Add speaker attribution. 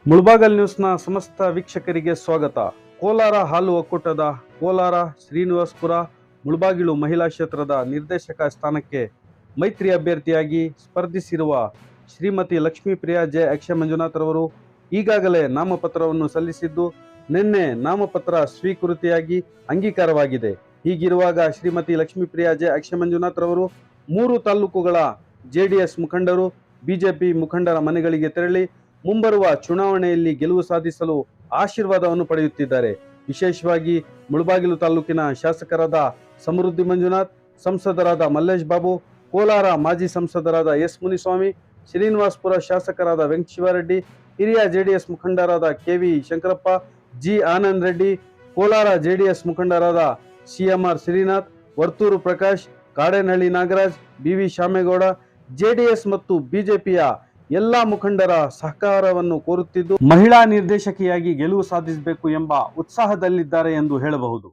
Speaker 1: ಮುಳಬಾಗಲ್ ನ್ಯೂಸ್ನ ಸಮಸ್ತ ವೀಕ್ಷಕರಿಗೆ ಸ್ವಾಗತ. ಕೋಲಾರ ಹಾಲು ಒಕ್ಕೂಟದ ಕೋಲಾರ ಶ್ರೀನಿವಾಸಪುರ ಮುಳಬಾಗಿಲು ಮಹಿಳಾ ಕ್ಷೇತ್ರದ ನಿರ್ದೇಶಕ ಸ್ಥಾನಕ್ಕೆ ಮೈತ್ರಿ ಅಭ್ಯರ್ಥಿಯಾಗಿ ಸ್ಪರ್ಧಿಸಿರುವ ಶ್ರೀಮತಿ ಲಕ್ಷ್ಮೀಪ್ರಿಯಾ ಜೆ ಅಕ್ಷಯ ಮಂಜುನಾಥ್ ರವರು ಈಗಾಗಲೇ ನಾಮಪತ್ರವನ್ನು ಸಲ್ಲಿಸಿದ್ದು ನಿನ್ನೆ ನಾಮಪತ್ರ ಸ್ವೀಕೃತಿಯಾಗಿ ಅಂಗೀಕಾರವಾಗಿದೆ. ಹೀಗಿರುವಾಗ ಶ್ರೀಮತಿ ಲಕ್ಷ್ಮೀಪ್ರಿಯಾ ಜೆ ಅಕ್ಷಯ ಮಂಜುನಾಥ್ ರವರು 3 ತಾಲೂಕುಗಳ ಜೆಡಿಎಸ್ ಮುಖಂಡರು, ಬಿಜೆಪಿ ಮುಖಂಡರ ಮನೆಗಳಿಗೆ ತೆರಳಿ ಮುಂಬರುವ ಚುನಾವಣೆಯಲ್ಲಿ ಗೆಲುವು ಸಾಧಿಸಲು ಆಶೀರ್ವಾದವನ್ನು ಪಡೆಯುತ್ತಿದ್ದಾರೆ. ವಿಶೇಷವಾಗಿ ಮುಳಬಾಗಿಲು ತಾಲೂಕಿನ ಶಾಸಕರಾದ ಸಮೃದ್ಧಿ ಮಂಜುನಾಥ್, ಸಂಸದರಾದ ಮಲ್ಲೇಶ್ ಬಾಬು, ಕೋಲಾರ ಮಾಜಿ ಸಂಸದರಾದ ಎಸ್ ಮುನಿಸ್ವಾಮಿ, ಶ್ರೀನಿವಾಸಪುರ ಶಾಸಕರಾದ ವೆಂಕಟಶಿವರೆಡ್ಡಿ, ಹಿರಿಯ ಜೆಡಿಎಸ್ ಮುಖಂಡರಾದ KV Shankarappa, G Anand Reddy, Kolar JDS ಮುಖಂಡರಾದ CMR Srinath, Varthur Prakash, Kadenahalli Nagaraj, BV Shamegowda, JDS ಮತ್ತು ಬಿಜೆಪಿಯ ಎಲ್ಲಾ ಮುಖಂಡರ ಸಹಕಾರವನ್ನು ಕೋರುತ್ತಿದ್ದು ಮಹಿಳಾ ನಿರ್ದೇಶಕಿಯಾಗಿ ಗೆಲುವು ಸಾಧಿಸಬೇಕು ಎಂಬ ಉತ್ಸಾಹದಲ್ಲಿದ್ದಾರೆ ಎಂದು ಹೇಳಬಹುದು.